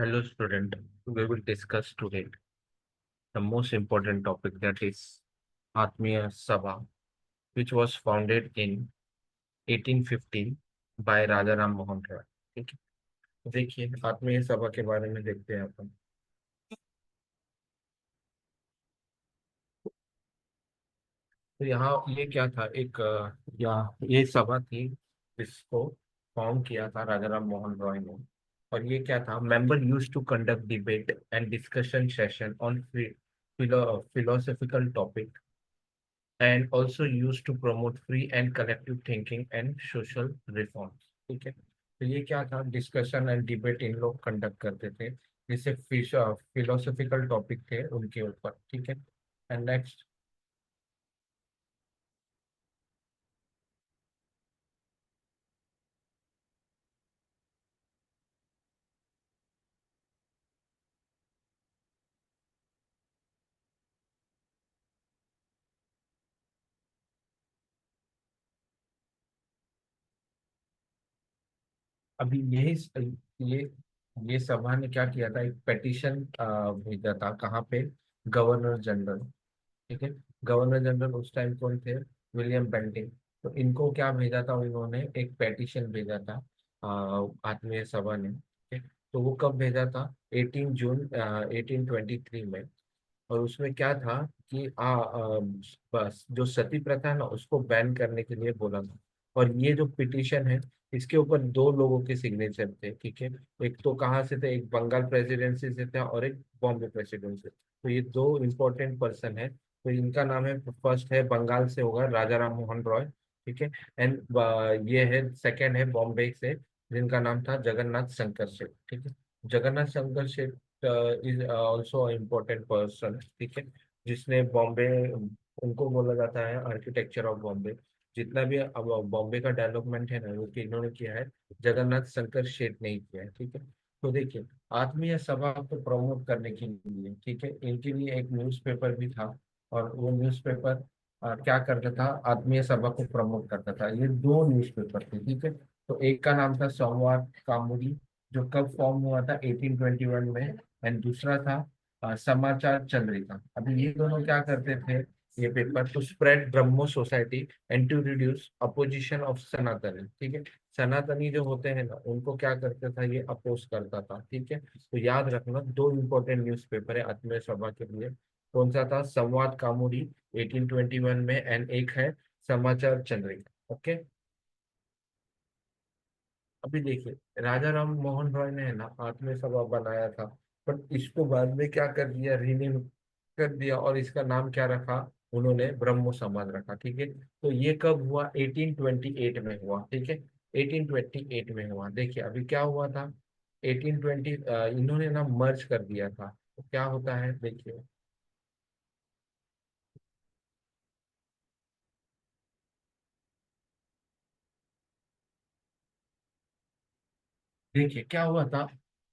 Hello, student. We will discuss today the most important topic, that is Atmiya Sabha, which was founded in 1815 by Raja Ram Mohan Roy. ठीक है, देखिए आत्मीय सभा के बारे में देखते हैं अपन। तो यहाँ ये क्या था, एक ये सभा थी जिसको फॉर्म किया था राजा राम मोहन रॉय ने। और ये क्या था, member use to conduct debate and discussion session on philosophical topic and also used to promote free and collective thinking and social reforms। ठीक है, तो ये क्या था, डिस्कशन एंड डिबेट इन लोग कंडक्ट करते थे, जिससे फिलोसॉफिकल टॉपिक थे उनके ऊपर। ठीक है, एंड नेक्स्ट। अभी ये ये सभा ने क्या किया था, एक पेटिशन भेजा था, कहाँ पे, गवर्नर जनरल। ठीक है, गवर्नर जनरल उस टाइम कौन थे, विलियम बेंटिंग। तो इनको क्या भेजा था, उन्होंने एक पेटिशन भेजा था आत्मीय सभा ने। ठीक है, तो वो कब भेजा था, 18 जून 1823 में। और उसमें क्या था कि बस जो सती प्रथा है ना, उसको बैन करने के लिए बोला था। और ये जो पिटीशन है, इसके ऊपर दो लोगों के सिग्नेचर थे। ठीक है, एक तो कहाँ से थे, एक बंगाल प्रेसिडेंसी से थे और एक बॉम्बे प्रेसिडेंसी से। तो ये दो इम्पोर्टेंट पर्सन है। तो इनका नाम है, फर्स्ट है बंगाल से होगा राजा राम मोहन रॉय। ठीक है, एंड ये है, सेकंड है बॉम्बे से, जिनका नाम था जगन्नाथ शंकर शेठ। ठीक है, Jagannath Shankar Sheth is also important person. ठीक है, जिसने बॉम्बे, उनको बोला जाता है आर्किटेक्चर ऑफ बॉम्बे। जितना भी अब बॉम्बे का डेवलपमेंट है ना, वो इन्होंने किया है, जगन्नाथ शंकर शेठ ने ही किया है। ठीक है, तो देखिए, आत्मीय सभा को प्रमोट करने के लिए, ठीक है, इनके लिए एक न्यूज़पेपर भी था। और वो न्यूज़पेपर क्या करता था, आत्मीय सभा को प्रमोट करता था। ये दो न्यूज़पेपर थे। ठीक है, तो एक का नाम था संवाद कामुदी, जो कब फॉर्म हुआ था, 1821 में। एंड दूसरा था समाचार चंद्रिका। अभी ये दोनों क्या करते थे, ये paper, to spread Brahmo society and to reduce opposition of Sanatani. ठीक है, सनातनी जो होते हैं ना, उनको क्या करता था, ये अपोज करता था। ठीक है, तो याद रखना, दो इंपॉर्टेंट न्यूज़पेपर है आत्मीय सभा के लिए। कौन सा था, संवाद कामुदी 1821 में, एंड एक है समाचार चंद्रिका। ओके, अभी देखिए, राजा राम मोहन रॉय ने है ना आत्मीय सभा बनाया था, बट इसको बाद में क्या कर दिया, रीनेम कर दिया, और इसका नाम क्या रखा, उन्होंने ब्रह्मो समाज रखा। ठीक है, तो ये कब हुआ, 1828 में हुआ। ठीक है, 1828 में हुआ। देखिए अभी क्या हुआ था, 1820 इन्होंने ना मर्ज कर दिया था। तो क्या होता है, देखिए, देखिए क्या हुआ था,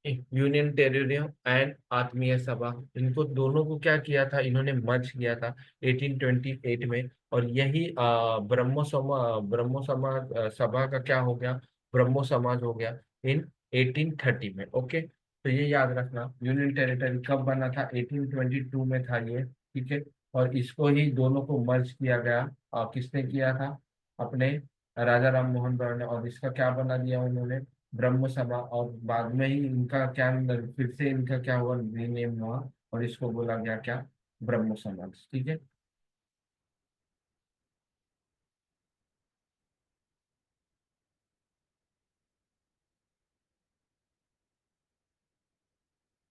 यूनियन टेरिtoriयम एंड आत्मीय सभा, इनको दोनों को क्या किया था, इन्होंने मर्ज किया था 1828 में। और यही ब्रह्मो समाज सभा का क्या हो गया, ब्रह्मो समाज हो गया इन 1830 में। ओके, तो ये याद रखना, यूनियन टेरिटरी कब बना था, 1822 में था ये। ठीक है, और इसको ही दोनों को मर्ज किया गया। किसने किया था, अपने राजा राम मोहन रॉय ने। और इसका क्या बना दिया उन्होंने, ब्रह्म सभा। और बाद में ही इनका क्या, फिर से इनका क्या हुआ, रीनेम हुआ, और इसको बोला गया क्या, ब्रह्म समाज। ठीक है,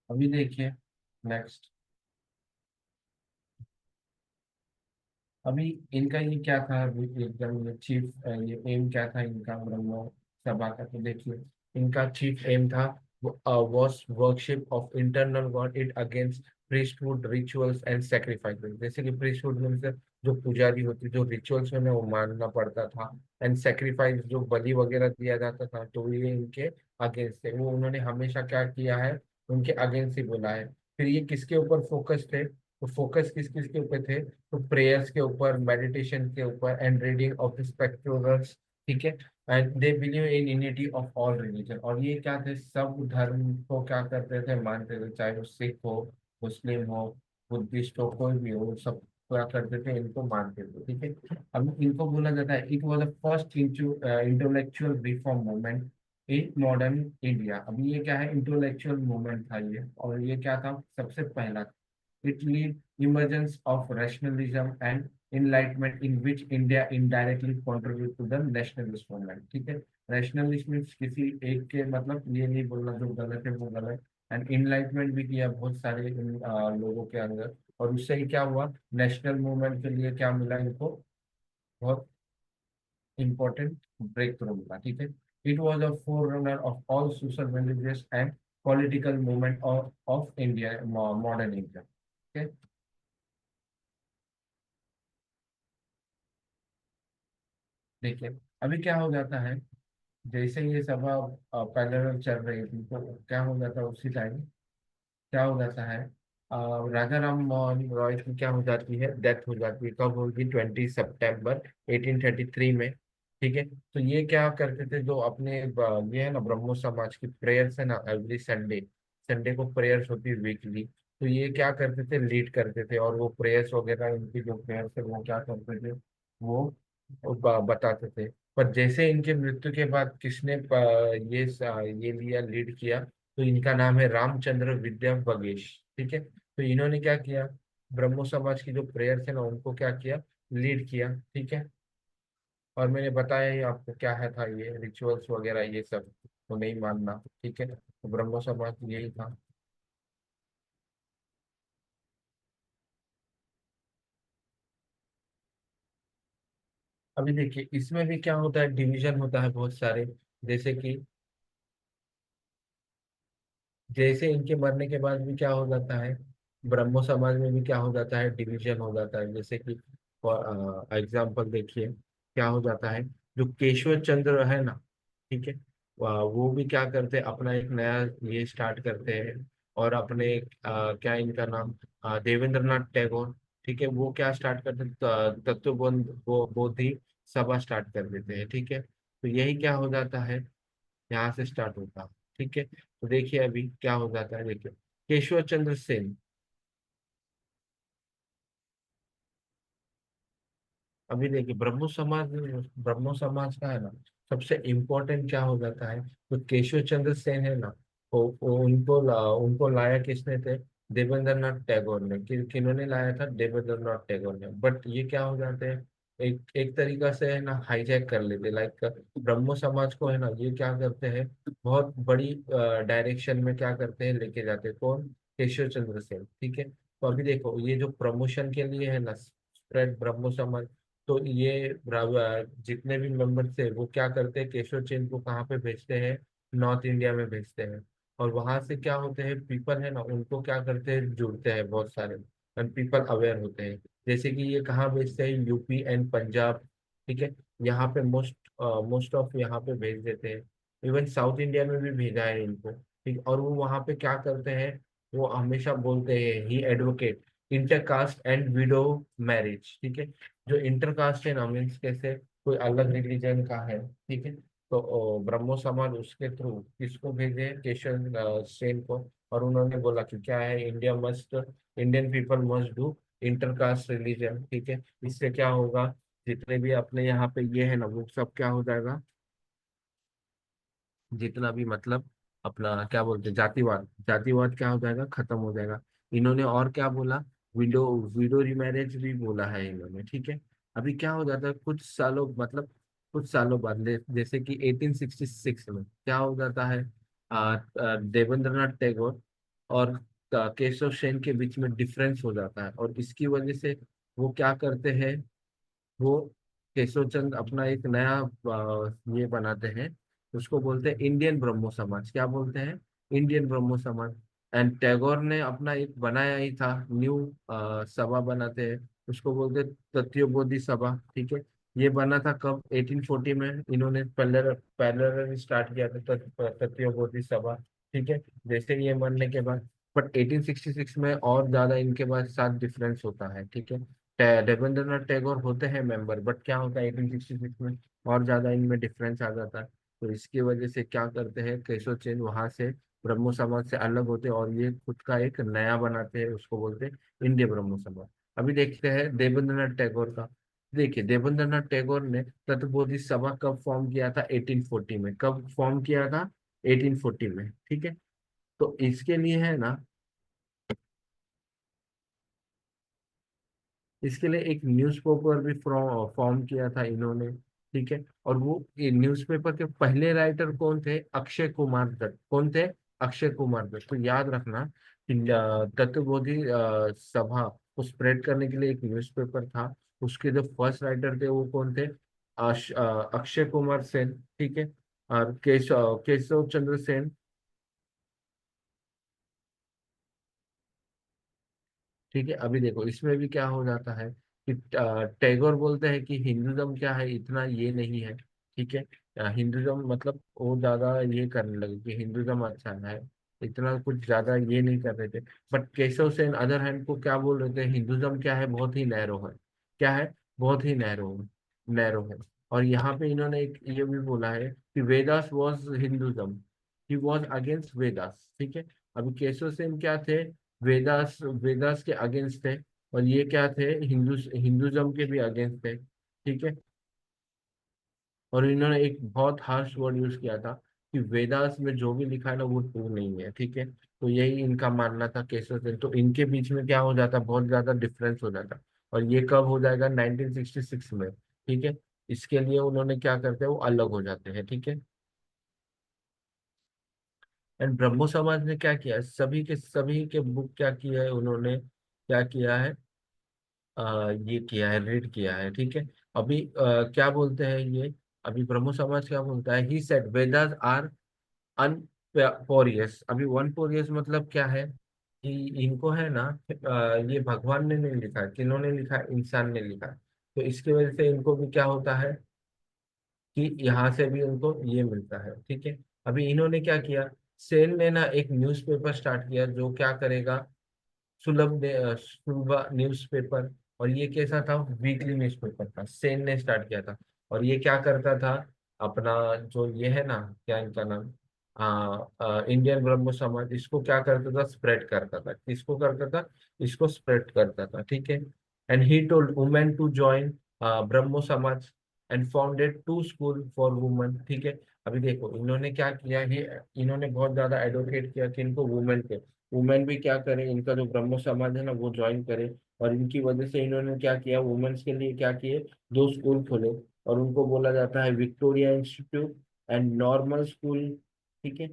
अभी देखिए नेक्स्ट। अभी इनका ये क्या था, अभी एकदम चीफ, ये एम क्या था इनका ब्रह्म सभा का, तो देखिए, इनका चीफ एम था, was worship of internal god, it against priesthood rituals and sacrifices। जैसे कि priesthood में से जो पुजारी होती, जो रिचुअल्स में वो मानना पड़ता था, एंड सेक्रीफाइस जो बलि वगैरह दिया जाता था, तो ये इनके अगेंस्ट थे। वो उन्होंने हमेशा क्या किया है, उनके अगेंस्ट ही बोला है। फिर ये किसके ऊपर फोकस थे, तो फोकस किस किस के ऊपर थे, तो प्रेयर्स के ऊपर, मेडिटेशन के ऊपर, and reading of the scriptures. ठीक है, and they believe in unity of all religion. और ये क्या थे, सब धर्म को क्या करते थे, मानते थे, चाहे वो सिख हो, मुस्लिम हो, बुद्धिस्ट हो, कोई भी हो, सब क्या करते थे, इनको मानते थे। ठीक है, अब इनको बोला जाता है it was the first intellectual reform movement in modern India. अभी ये क्या है, इंटेलेक्चुअल मूवमेंट था ये, और ये क्या था, सबसे पहला। It led emergence of rationalism and enlightenment in which India indirectly contribute to the nationalist movement। ठीक है, rationalist means किसी एक के, मतलब ये नहीं बोलना जो गलत है वो गलत, एंड इनलाइटमेंट भी किया बहुत सारे लोगों के अंदर। और उससे ही क्या हुआ, नेशनल मूवमेंट के लिए क्या मिला इनको, बहुत इंपॉर्टेंट ब्रेक थ्रू मिला। ठीक है, it was a four runner of all social religious and political movement of India, modern India. ठीक है, देखिए अभी क्या हो जाता है, जैसे ये सभा पैरेलल चल रही थी, तो क्या हो जाता है उसी टाइम, क्या हो जाता है, राजा राम मोहन रॉय की क्या हो जाती है, डेथ हो जाती है। कब होगी, 20 सितंबर 1833 में। ठीक है, तो ये क्या करते थे, जो अपने ये है ना ब्रह्मो समाज की प्रेयर्स है ना, एवरी संडे, संडे को प्रेयर्स होती है वीकली। तो ये क्या करते थे, लीड करते थे, और वो प्रेयर्स वगैरह इनकी जो प्रेयर्स है वो क्या करते थे, वो बताते थे। पर जैसे इनके मृत्यु के बाद किसने ये लिया, लीड किया, तो इनका नाम है रामचंद्र विद्या बगेश। ठीक है, तो इन्होंने क्या किया, ब्रह्मो समाज की जो प्रेयर्स है ना उनको क्या किया, लीड किया। ठीक है, और मैंने बताया ही आपको क्या है था, ये रिचुअल्स वगैरह ये सब तो नहीं मानना। ठीक है, तो ब्रह्मो समाज यही था। अभी देखिए इसमें भी क्या होता है, डिवीजन होता है बहुत सारे। जैसे कि जैसे इनके मरने के बाद भी क्या हो जाता है, ब्रह्मो समाज में भी क्या हो जाता है, डिवीजन हो जाता है। जैसे कि एग्जाम्पल देखिए, क्या हो जाता है, जो केशव चंद्र है ना, ठीक है, वो भी क्या करते हैं, अपना एक नया ये स्टार्ट करते हैं। और अपने क्या इनका नाम, देवेंद्रनाथ टैगोर, ठीक है, वो क्या स्टार्ट करते हैं, तत्वबोध बोधि सभा स्टार्ट कर देते हैं। ठीक है, तो यही क्या हो जाता है, यहाँ से स्टार्ट होता है। ठीक है, तो देखिए अभी क्या हो जाता है, देखिए केशव चंद्र सेन। अभी देखिए ब्रह्मो समाज का है ना, सबसे इम्पोर्टेंट क्या हो जाता है, तो केशव चंद्र सेन है ना, उनको लाया किसने थे, देवेंद्रनाथ टैगोर ने। किन्होंने लाया था, देवेंद्रनाथ टैगोर ने। बट ये क्या हो जाते हैं, एक एक तरीका से है ना हाईजैक कर लेते, लाइक ब्रह्मो समाज को है ना, ये क्या करते हैं, बहुत बड़ी डायरेक्शन में क्या करते हैं, लेके जाते हैं। कौन, केशव चंद्र सेन। ठीक है, तो अभी देखो ये जो प्रमोशन के लिए है ना, स्प्रेड ब्रह्मो समाज, तो ये जितने भी मेंबर थे वो क्या करते हैं, केशव चंद्र को कहाँ पे भेजते हैं, नॉर्थ इंडिया में भेजते हैं। और वहां से क्या होते हैं, पीपल है ना उनको क्या करते हैं, जुड़ते हैं बहुत सारे, एंड पीपल अवेयर होते हैं। जैसे कि ये कहाँ भेजते हैं, यूपी एंड पंजाब। ठीक है, यहाँ पे मोस्ट ऑफ यहाँ पे भेज देते हैं। इवन साउथ इंडिया में भी भेजा है इनको। ठीक, और वो वहाँ पे क्या करते हैं, वो हमेशा बोलते हैं, he advocate intercaste and widow marriage. ठीक है, जो इंटरकास्ट है ना, मीन्स कैसे, कोई अलग रिलीजन का है। ठीक है, तो ब्रह्मो समाज उसके थ्रू किसको भेजे, केशव सेन को। और उन्होंने बोला कि क्या है, Indian people must do intercaste religion. ठीक है, इससे क्या होगा, जितने भी अपने यहाँ पे ये है ना, वो सब क्या हो जाएगा, जितना भी मतलब अपना क्या बोलते हैं, जातिवाद, जातिवाद क्या हो जाएगा, खत्म हो जाएगा। इन्होंने और क्या बोला, विडो विडो रिमैरिज भी बोला है इन्होंने। ठीक है, अभी क्या हो जाता है, कुछ सालों मतलब कुछ सालों बाद, जैसे कि 1866 में क्या हो जाता है, देवेंद्रनाथ टैगोर और केशव सेन के बीच में डिफरेंस हो जाता है। और इसकी वजह से वो क्या करते हैं, वो केशव चंद अपना एक नया ये बनाते हैं, उसको बोलते हैं इंडियन ब्रह्मो समाज। क्या बोलते हैं, Indian Brahmo Samaj. And Tagore ने अपना एक बनाया ही था, न्यू सभा बनाते हैं, उसको बोलते हैं तत्वबोधि सभा। ठीक है, ये बना था कब, 1840 में। इन्होंने पैरेलल स्टार्ट किया था तत्वबोधि सभा। ठीक है, जैसे ये बनने के बाद बट 1866 में और ज्यादा इनके पास साथ डिफरेंस होता है, ठीक है। देवेंद्रनाथ टैगोर होते हैं मेंबर, बट क्या होता है 1866 में और ज्यादा इनमें डिफरेंस आ जाता है। तो इसकी वजह से क्या करते हैं केशव चंद वहां से ब्रह्मो समाज से अलग होते हैं और ये खुद का एक नया बनाते हैं, उसको बोलते हैं इंडिया ब्रह्मो समाज। अभी देखते हैं देवेंद्रनाथ टैगोर का। देखिए देवेंद्रनाथ टैगोर ने तत्वबोधि सभा कब फॉर्म किया था, 1840 में। कब फॉर्म किया था, 1840 में, ठीक है। तो इसके लिए है ना, इसके लिए एक न्यूज़पेपर भी फॉर्म किया था इन्होंने, ठीक है। और वो न्यूज़पेपर के पहले राइटर कौन थे, अक्षय कुमार दत्त। कौन थे, अक्षय कुमार दत्त। तो याद रखना कि तत्वबोधि सभा को स्प्रेड करने के लिए एक न्यूज़पेपर था, उसके जो फर्स्ट राइटर थे वो कौन थे, अक्षय कुमार सेन, ठीक है। और केशव चंद्र सेन, ठीक है। अभी देखो इसमें भी क्या हो जाता है कि टैगोर बोलते हैं कि हिंदुज्म क्या है, इतना ये नहीं है, ठीक है। हिंदुज्म मतलब वो ज्यादा ये करने लगे कि हिंदुज्म अच्छा है, इतना कुछ ज्यादा ये नहीं कर रहे थे। But Keshav Sen other hand को क्या बोल रहे थे, हिंदुज्म क्या है, बहुत ही नैरो है। क्या है, बहुत ही नैरो है, नैरो है। और यहाँ पे इन्होंने एक ये भी बोला है कि Vedas was Hinduism, he was against Vedas, ठीक है। अभी केशव सेन क्या थे, वेदास वेदास के अगेंस्ट थे। और ये क्या थे, हिंदुज्म के भी अगेंस्ट थे, ठीक है। और इन्होंने एक बहुत हार्श वर्ड यूज किया था कि वेदास में जो भी लिखा है ना वो ट्रू नहीं है, ठीक है। तो यही इनका मानना था केशव सेन। तो इनके बीच में क्या हो जाता, बहुत ज्यादा डिफरेंस हो जाता। और ये कब हो जाएगा, 1966 में, ठीक है। इसके लिए उन्होंने क्या करते हैं, वो अलग हो जाते हैं, ठीक है। एंड ब्रह्मो समाज ने क्या किया, सभी के बुक क्या किया है उन्होंने, क्या किया है, ये किया है, रीड किया है, ठीक है। अभी क्या बोलते हैं ये, अभी ब्रह्मो समाज क्या बोलता है, ही सेड वेदास आर अनपोरियस। अभी वन पोरियस मतलब क्या है कि इनको है ना, ये भगवान ने नहीं लिखा, किन्होंने लिखा, इंसान ने लिखा। तो इसकी वजह से इनको भी क्या होता है कि यहाँ से भी उनको ये मिलता है, ठीक है। अभी इन्होंने क्या किया, सेन ने ना एक न्यूज़पेपर स्टार्ट किया जो क्या करेगा, सुलभ न्यूज़पेपर। और ये कैसा था, वीकली न्यूज़पेपर था, सेन ने स्टार्ट किया था। और ये क्या करता था, अपना जो ये है ना, क्या इनका नाम, इंडियन ब्रह्मो समाज, इसको क्या करता था, स्प्रेड करता था। किसको करता था, इसको स्प्रेड करता था, ठीक है। And he told women to join Brahmo Samaj and founded two school for women, ठीक है। अभी देखो इन्होंने क्या किया, ये इन्होंने बहुत ज्यादा एडवोकेट किया कि इनको वुमेन के, वुमेन भी क्या करें, इनका जो ब्रह्मो समाज है ना वो ज्वाइन करे। और इनकी वजह से इन्होंने क्या किया, वुमेन्स के लिए क्या किए, दो स्कूल खोले। और उनको बोला जाता है Victoria institute and normal school, ठीक है।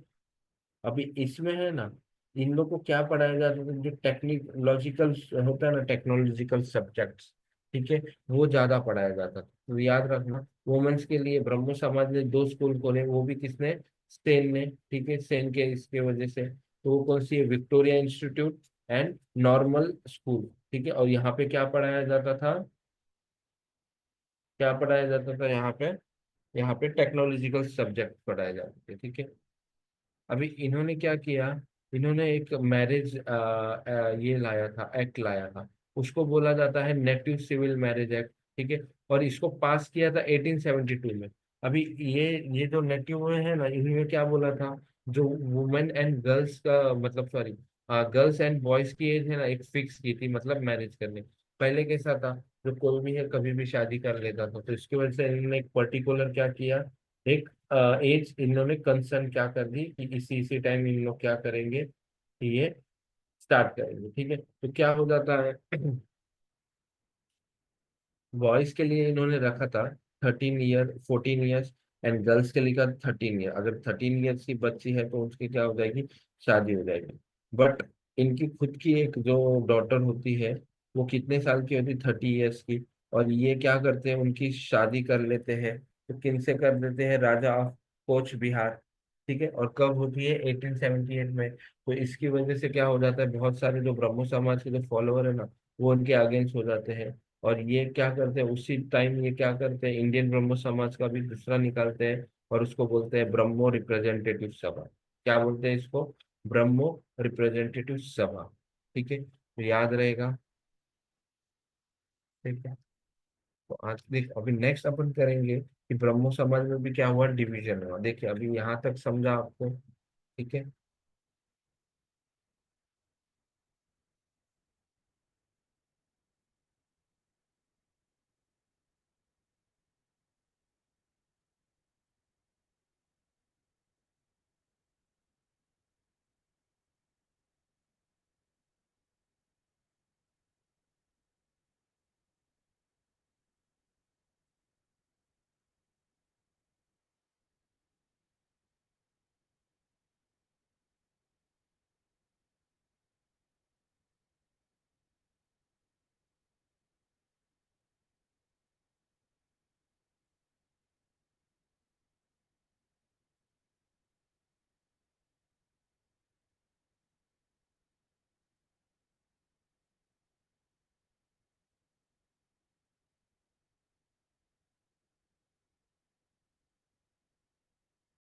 अभी इसमें है ना, इन लोग को क्या पढ़ाया जाता है, जो टेक्निकलॉजिकल होता है ना, टेक्नोलॉजिकल सब्जेक्ट्स, ठीक है, वो ज्यादा पढ़ाया जाता था। तो याद रखना, वुमेन्स के लिए ब्रह्मो समाज ने दो स्कूल खोले, वो भी किसने, सेन ने, ठीक है। सेन के इसके वजह से, तो वो कौन सी है, Victoria institute and normal school, ठीक है। और यहाँ पे क्या पढ़ाया जाता था, क्या पढ़ाया जाता था यहाँ पे, यहाँ पे टेक्नोलॉजिकल सब्जेक्ट पढ़ाए जाते थे, ठीक है। अभी इन्होंने क्या किया, इन्होंने एक मैरिज ये लाया था, एक्ट लाया था, उसको बोला जाता है नेटिव सिविल मैरिज एक्ट, ठीक है। और इसको पास किया था 1872 में। अभी ये जो नेटिव है ना, इन्होंने क्या बोला था, जो वुमेन एंड गर्ल्स का मतलब, सॉरी, गर्ल्स एंड बॉयज की एज है ना, एक फिक्स की थी, मतलब मैरिज करने। पहले कैसा था, जो कोई भी है कभी भी शादी कर लेता था। तो इसकी वजह से इन्होंने एक पर्टिकुलर क्या किया, एक एज इन्होंने कंसर्न क्या कर दी कि इसी इसी टाइम इन लोग क्या करेंगे कि ये स्टार्ट करेंगे, ठीक है। तो क्या हो जाता है, बॉयज के लिए इन्होंने रखा था 13 ईयर, 14 ईयर्स। एंड गर्ल्स के लिए का 13 ईयर। अगर 13 ईयर्स की बच्ची है तो उसकी क्या हो जाएगी, शादी हो जाएगी। बट इनकी खुद की एक जो डॉटर होती है, वो कितने साल की होती, 30 ईयर्स की। और ये क्या करते हैं, उनकी शादी कर लेते हैं। तो किन से कर देते हैं, राजा ऑफ कोच बिहार, ठीक है। और कब होती है, 1878 में। तो इसकी वजह से क्या हो जाता है, बहुत सारे जो ब्रह्मो समाज के जो फॉलोअर है ना, वो उनके अगेंस्ट हो जाते हैं। और ये क्या करते हैं, उसी टाइम ये क्या करते हैं, इंडियन ब्रह्मो समाज का भी दूसरा निकालते हैं। और उसको बोलते हैं ब्रह्मो रिप्रेजेंटेटिव सभा। क्या बोलते हैं इसको, ब्रह्मो रिप्रेजेंटेटिव सभा। ठीक है, तो याद रहेगा। ठीक है, तो आज देख, अभी नेक्स्ट अपन करेंगे कि ब्रह्मो समाज में भी क्या हुआ, डिवीजन हुआ। देखिए अभी यहाँ तक समझा आपको। ठीक है,